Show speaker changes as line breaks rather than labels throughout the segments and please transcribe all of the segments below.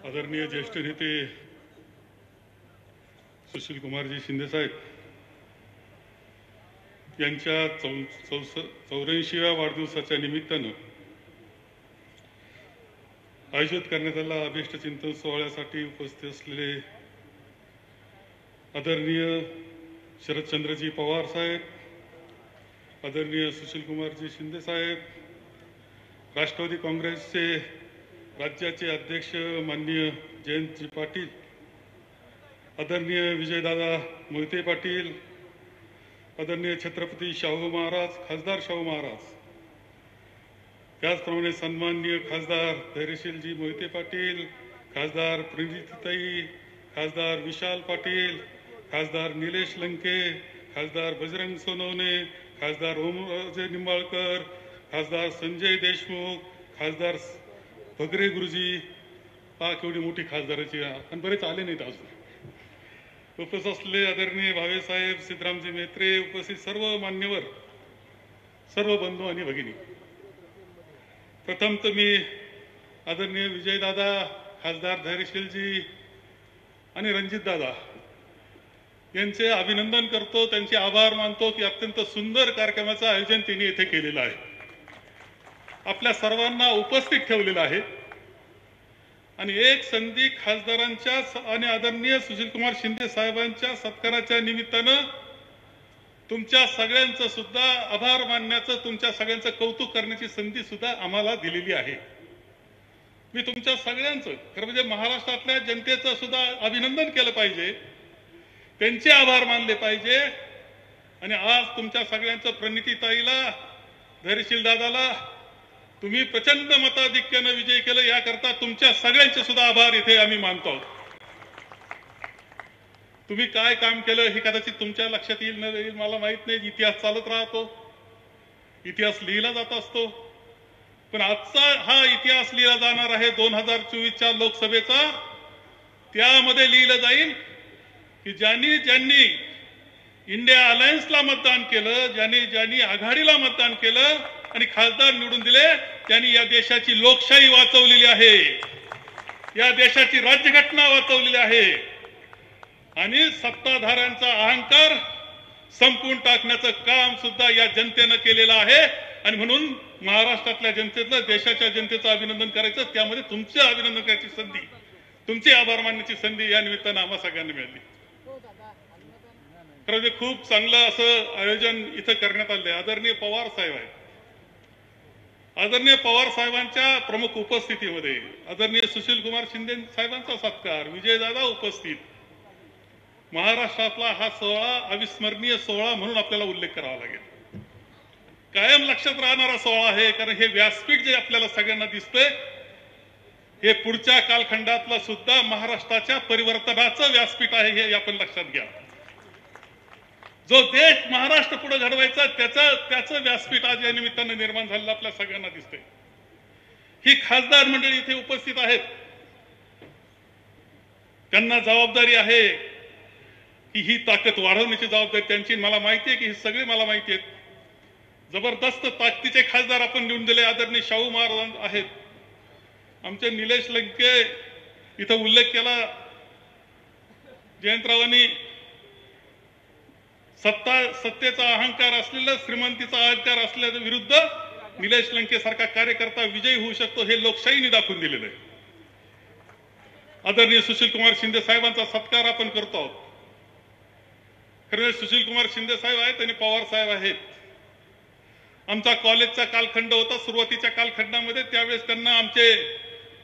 आदरणीय ज्येष्ठ नेते सुशील कुमारजी शिंदे साहेब यांच्या 84व्या वाढदिवसाच्या निमित्तानं आयोजित करण्यात आलेल्या अभिष्ट चिंतन सोहळ्यासाठी उपस्थित असलेले आदरणीय शरदचंद्रजी पवार साहेब, आदरणीय सुशील कुमारजी शिंदे साहेब, राष्ट्रवादी काँग्रेसचे राज्याचे अध्यक्ष माननीय जयंतजी पाटील, आदरणीय विजयदादा मोहिते पाटील, आदरणीय छत्रपती शाहू महाराज, खासदार शाहू महाराज, त्याचप्रमाणे सन्माननीय खासदार धैर्यशीलजी मोहिते पाटील, खासदार प्रणितीताई, खासदार विशाल पाटील, खासदार निलेश लंके, खासदार बजरंग सोनवणे, खासदार ओमराजे निंबाळकर, खासदार संजय देशमुख, खासदार भगरे गुरुजी, केवढी मोठी खासदाराची आणि बरेच आले नाहीत अजून. उपस्थित असलेले आदरणीय भावेसाहेब, सिद्धरामजी मेत्रे, उपस्थित सर्व मान्यवर, सर्व बंधू आणि भगिनी, प्रथम तर मी आदरणीय विजयदादा, खासदार धैर्यशीलजी आणि रणजितदादा यांचे अभिनंदन करतो, त्यांचे आभार मानतो की अत्यंत सुंदर कार्यक्रमाचं आयोजन त्यांनी येथे केलेलं आहे, आपल्या सर्वांना उपस्थित ठेवलेलं आहे. आणि एक संधी खासदारांच्या आणि आदरणीय सुशीलकुमार शिंदे साहेबांच्या सत्काराच्या निमित्तानं तुमच्या सगळ्यांचं सुद्धा आभार मानण्याचं, तुमच्या सगळ्यांचं कौतुक करण्याची संधी सुद्धा आम्हाला दिलेली आहे. मी तुमच्या सगळ्यांचं खरं म्हणजे महाराष्ट्रातल्या जनतेचं सुद्धा अभिनंदन केलं पाहिजे, त्यांचे आभार मानले पाहिजे. आणि आज तुमच्या सगळ्यांचं प्रणितीताईला, धैर्यशील दादाला तुम्ही प्रचंड मताधिक्यानं विजय केलं, याकरता तुमच्या सगळ्यांचे सुद्धा आभार इथे आम्ही मानतो. तुम्ही काय काम केलं हे कदाचित तुमच्या लक्षात येईल न येईल मला माहित नाही. इतिहास चालत राहतो, इतिहास लिहिला जात असतो, पण आजचा हा इतिहास लिहिला जाणार आहे 2024च्या लोकसभेचा. त्यामध्ये लिहिलं जाईल की ज्यांनी ज्यांनी इंडिया अलायन्सला मतदान केलं, ज्यांनी ज्यांनी आघाडीला मतदान केलं आणि खासदार निवडून दिले, त्यांनी या देशाची लोकशाही वाचवलेली आहे, या देशाची राज्यघटना वाचवलेली आहे आणि सत्ताधाऱ्यांचा अहंकार संपून टाकण्याचं काम सुद्धा या जनतेनं केलेलं आहे. आणि म्हणून महाराष्ट्रातल्या जनतेचं, देशाच्या जनतेचं अभिनंदन करायचं, त्यामध्ये तुमचं अभिनंदन करायची संधी, तुमचे आभार मानण्याची संधी या निमित्तानं आम्हा सगळ्यांना मिळाली. खरं म्हणजे खूप चांगलं असं आयोजन इथं करण्यात आलंय. आदरणीय पवार साहेब आहेत, आदरणीय पवार साहेबांच्या प्रमुख उपस्थितीमध्ये आदरणीय सुशील कुमार शिंदे साहेबांचा सत्कार, विजयदादा उपस्थित, महाराष्ट्रातला हा सोहळा अविस्मरणीय सोहळा म्हणून आपल्याला उल्लेख करावा लागेल. कायम लक्षात राहणारा सोहळा आहे, कारण हे व्यासपीठ जे आपल्याला सगळ्यांना दिसतंय हे पुढच्या कालखंडातलं सुद्धा महाराष्ट्राच्या परिवर्तनाचं व्यासपीठ आहे, हे आपण लक्षात घ्या. जो देश महाराष्ट्र पुढे घडवायचा त्याचं व्यासपीठ आज या निमित्तानं निर्माण झालेलं आपल्या सगळ्यांना दिसतंय. ही खासदार मंडळी इथे उपस्थित आहेत, त्यांना जबाबदारी आहे की ही ताकद वाढवण्याची जबाबदारी त्यांची. मला माहिती आहे की हे सगळे मला माहिती आहेत, जबरदस्त ताकदीचे खासदार आपण निवडून दिले. आदरणीय शाहू महाराज आहेत, आमचे निलेश लंके, इथं उल्लेख केला जयंतरावांनी, सत्तेचा अहंकार असलेला, श्रीमंतीचा अहंकार असलेल्या विरुद्ध निलेश लंके सारखा कार्यकर्ता विजयी होऊ शकतो, हे लोकशाहीने दाखवून दिलेलं आहे. आदरणीय सुशील कुमार शिंदे साहेबांचा सत्कार आपण करतो आहोत. खरं सुशील कुमार शिंदे साहेब आहेत आणि पवार साहेब आहेत. आमचा कॉलेजचा कालखंड होता सुरुवातीच्या कालखंडामध्ये, त्यावेळेस त्यांना आमचे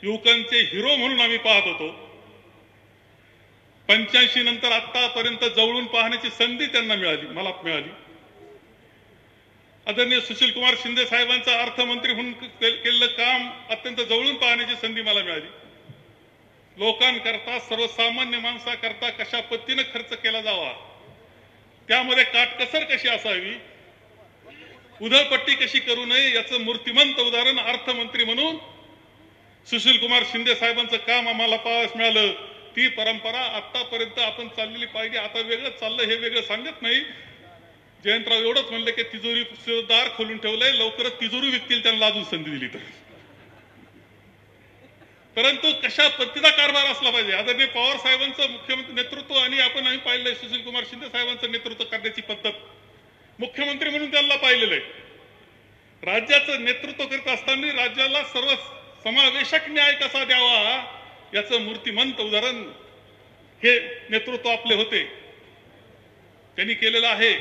युवकांचे हिरो म्हणून आम्ही पाहत होतो. 85 नंतर आतापर्यंत जवळून पाहण्याची संधी त्यांना मिळाली, मला मिळाली. आदरणीय सुशील कुमार शिंदे साहेबांचा अर्थमंत्री म्हणून केलेलं काम अत्यंत जवळून पाहण्याची संधी मला मिळाली. लोकांकरता, सर्वसामान्य माणसाकरता कशा पद्धतीने खर्च केला जावा, त्यामध्ये काटकसर कशी असावी, उधळपट्टी कशी करू नये, याचं मूर्तिमंत उदाहरण अर्थमंत्री म्हणून सुशील कुमार शिंदे साहेबांचं काम आम्हाला पाहायला मिळालं. ती परंपरा आतापर्यंत आपण चाललेली पाहिजे. आता वेगळं चाललं हे वेगळं सांगत नाही. जयंतराव एवढंच म्हणले की तिजोरी दार खोलून ठेवलंय, लवकरच तिजोरी विकतील, त्यांना अजून संधी दिली तर. परंतु कशा पद्धतीचा कारभार असला पाहिजे. आदरणीय पवार साहेबांचं मुख्यमंत्री नेतृत्व आणि आम्ही पाहिलंय सुशील कुमार शिंदे साहेबांचं नेतृत्व करण्याची पद्धत, मुख्यमंत्री म्हणून त्यांना पाहिलेलं आहे. राज्याचं नेतृत्व करत असताना राज्याला सर्व समावेशक न्याय कसा द्यावा याचं मूर्तिमंत उदाहरण हे नेतृत्व आपले होते, त्यांनी केलेलं आहे.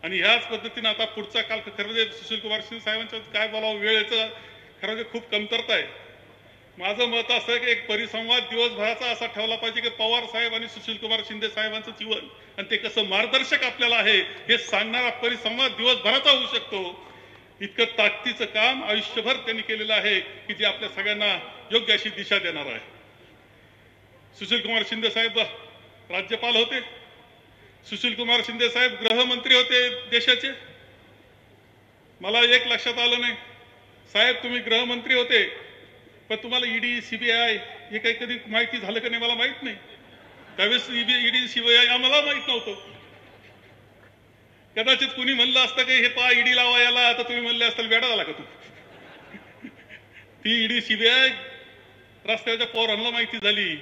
आणि ह्याच पद्धतीने आता पुढचा काल खरं म्हणजे सुशील कुमार शिंदे साहेबांच्या काय बोलावं, वेळेचं खरं म्हणजे खूप कमतरता आहे. माझं मत असं की एक परिसंवाद दिवसभराचा असा ठेवला पाहिजे की पवार साहेब आणि सुशील कुमार शिंदे साहेबांचं जीवन आणि ते कसं मार्गदर्शक आपल्याला आहे हे सांगणारा परिसंवाद दिवसभराचा होऊ शकतो. इतकं ताकदीचं काम आयुष्यभर त्यांनी केलेलं आहे की जे आपल्या सगळ्यांना योग्य अशी दिशा देणार आहे. सुशील कुमार शिंदे साहेब राज्यपाल होते, सुशील कुमार शिंदे साहेब गृहमंत्री होते देशाचे. मला एक लक्षात आलं नाही, साहेब तुम्ही गृहमंत्री होते पण तुम्हाला ईडी सीबीआय हे काही कधी माहिती झालं का नाही मला माहित नाही. त्यावेळेस ईडी सीबीआय आम्हाला माहित नव्हतं. कदाचित कुणी म्हणलं असतं की हे पा ईडी लावा याला, तर तुम्ही म्हणले असताल वेडा झाला का तू. ती ईडी सीबीआय रस्त्याच्या पोरांना माहिती झाली,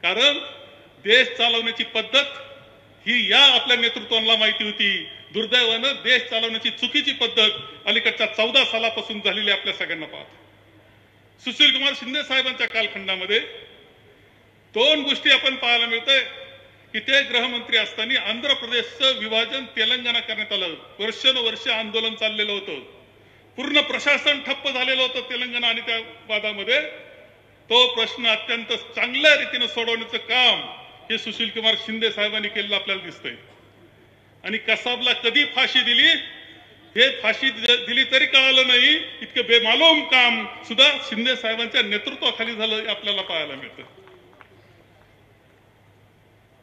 कारण देश चालवण्याची पद्धत ही या आपल्या नेतृत्वाला माहिती होती. दुर्दैवानं देश चालवण्याची चुकीची पद्धत अलीकडच्या 14 सालापासून झालेली आपल्या सगळ्यांना पाहतो. सुशील कुमार शिंदे साहेबांच्या कालखंडामध्ये दोन गोष्टी आपण पाहायला मिळतंय की ते गृहमंत्री असताना आंध्र प्रदेशचं विभाजन तेलंगणा करण्यात आलं. वर्षानुवर्ष आंदोलन चाललेलं होतं, पूर्ण प्रशासन ठप्प झालेलं होतं तेलंगणा आणि त्या वादामध्ये. तो प्रश्न अत्यंत चांगल्या रीतीने सोडवण्याचं काम हे सुशील कुमार शिंदे साहेबांनी केलेलं आपल्याला दिसतंय. आणि कसाबला कधी फाशी दिली हे फाशी दिली तरी कळालं नाही, इतकं बेमालूम काम सुद्धा शिंदे साहेबांच्या नेतृत्वाखाली झालं आपल्याला पाहायला मिळतं.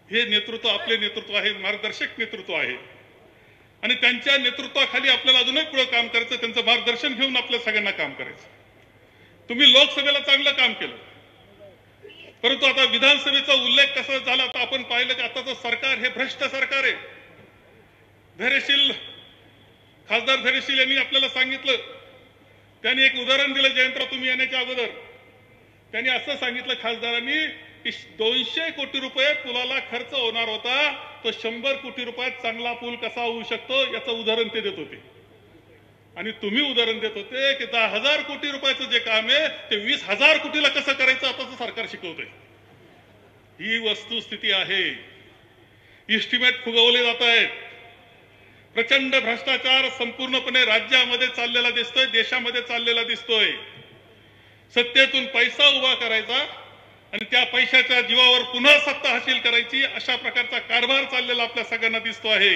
हे नेतृत्व आपले नेतृत्व आहे, मार्गदर्शक नेतृत्व आहे. आणि त्यांच्या नेतृत्वाखाली आपल्याला अजूनही पुढे काम करायचं, त्यांचं मार्गदर्शन घेऊन आपल्या सगळ्यांना काम करायचं. तुम्ही लोकसभेला चांगलं काम केलं, परंतु आता विधानसभेचा उल्लेख कसा झाला तर आपण पाहिलं की आताचं सरकार हे भ्रष्ट सरकार आहे. धैर्यशील खासदार धैर्यशील यांनी आपल्याला सांगितलं, त्यांनी एक उदाहरण दिलं जयंतराव तुम्ही येण्याच्या अगोदर. त्यांनी असं सांगितलं खासदारांनी की 200 कोटी रुपये पुलाला खर्च होणार होता, तो 100 कोटी रुपयात चांगला पूल कसा होऊ शकतो याचं उदाहरण ते देत होते. आणि तुम्ही उदाहरण देत होते की 10,000 कोटी रुपयाचं जे काम आहे ते 20,000 कोटीला कसं करायचं आताचं सरकार शिकवतंय. ही वस्तुस्थिती आहे. इस्टिमेट फुगवले जात आहेत. प्रचंड भ्रष्टाचार संपूर्णपणे राज्यामध्ये चाललेला दिसतोय, देशामध्ये चाललेला दिसतोय. सत्तेतून पैसा उभा करायचा आणि त्या पैशाच्या जीवावर पुन्हा सत्ता हासिल करायची, अशा प्रकारचा कारभार चाललेला आपल्या सगळ्यांना दिसतो आहे.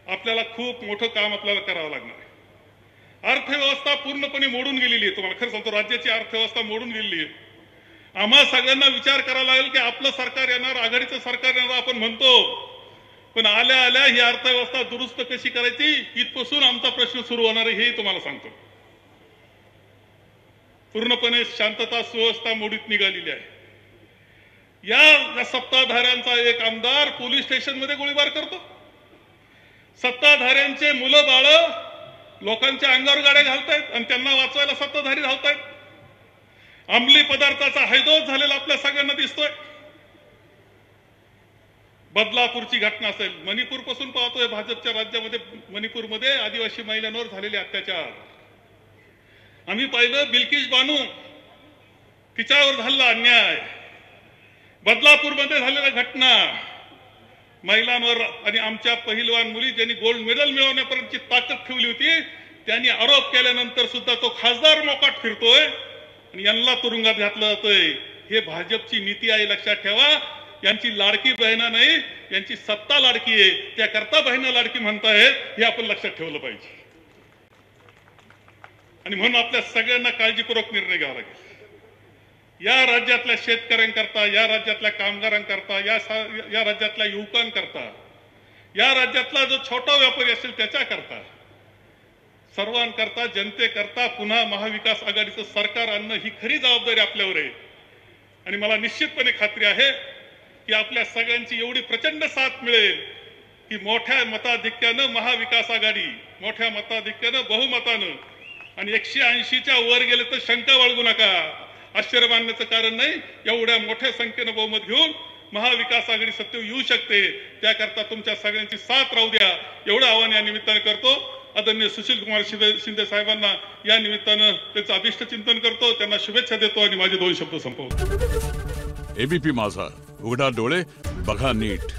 आपल्याला खूप मोठं काम आपल्याला करावं लागणार आहे. अर्थव्यवस्था पूर्णपणे मोडून गेलेली आहे. तुम्हाला खरं सांगतो, राज्याची अर्थव्यवस्था मोडून गेलेली आहे. आम्हा सगळ्यांना विचार करावा लागेल की आपलं सरकार येणार, आघाडीचं सरकार येणार आपण म्हणतो, पण आल्या आल्या ही अर्थव्यवस्था दुरुस्त कशी करायची इथपासून आमचा प्रश्न सुरू होणार आहे हे तुम्हाला सांगतो. पूर्णपणे शांतता सुव्यवस्था मोडीत निघालेली आहे. या सत्ताधाऱ्यांचा एक आमदार पोलीस स्टेशनमध्ये गोळीबार करतो. सत्ताधाऱ्यांचे मुलं बाळ लोकांच्या अंगावर गाड्या घालतायत आणि त्यांना वाचवायला सत्ताधारी धावतायत. अंमली पदार्थाचा हैदोस झालेला आपल्या सगळ्यांना दिसतोय. बदलापूरची घटना असेल, मणिपूर पासून पाहतोय भाजपच्या राज्यामध्ये मणिपूरमध्ये आदिवासी महिलांवर झालेले अत्याचार. आम्ही पाहिलं बिल्किश बानू, तिच्यावर झालेला अन्याय. बदलापूरमध्ये झालेल्या घटना महिलांवर आणि आमच्या पहिलवान मुली ज्यांनी गोल्ड मेडल मिळवण्यापर्यंतची ताकद ठेवली होती त्यांनी आरोप केल्यानंतर सुद्धा तो खासदार मोकाट फिरतोय आणि यांना तुरुंगात घातलं जातंय. हे भाजपची नीती आहे, लक्षात ठेवा. यांची लाडकी बहिणा नाही, यांची सत्ता लाडकी आहे. त्याकरता बहिणा लाडकी म्हणतायत हे आपण लक्षात ठेवलं पाहिजे. आणि म्हणून आपल्या सगळ्यांना काळजीपूर्वक निर्णय घ्यावा लागेल. या राज्यातल्या शेतकऱ्यांकरता, या राज्यातल्या कामगारांकरता, या राज्यातल्या युवकांकरता, या राज्यातला जो छोटा व्यापारी असेल त्याच्याकरता, सर्वांकरता, जनतेकरता पुन्हा महाविकास आघाडीचं सरकार आणणं ही खरी जबाबदारी आपल्यावर आहे. आणि मला निश्चितपणे खात्री आहे की आपल्या सगळ्यांची एवढी प्रचंड साथ मिळेल की मोठ्या मताधिक्यानं महाविकास आघाडी, मोठ्या मताधिक्यानं बहुमतानं आणि 180च्या वर गेले तर शंका बाळगू नका. आश्चर्य मानण्याचं कारण नाही. एवढ्या मोठ्या संख्येनं बहुमत घेऊन महाविकास आघाडी सत्तेवर येऊ शकते. त्याकरता तुमच्या सगळ्यांची साथ राहू द्या एवढं आवाहन या निमित्ताने करतो. आदरणीय सुशील कुमार शिंदे साहेबांना या निमित्तानं त्यांचं अभिष्ट चिंतन करतो, त्यांना शुभेच्छा देतो आणि माझे 2 शब्द संपवतो.
एबीपी माझा, उघडा डोळे बघा नीट.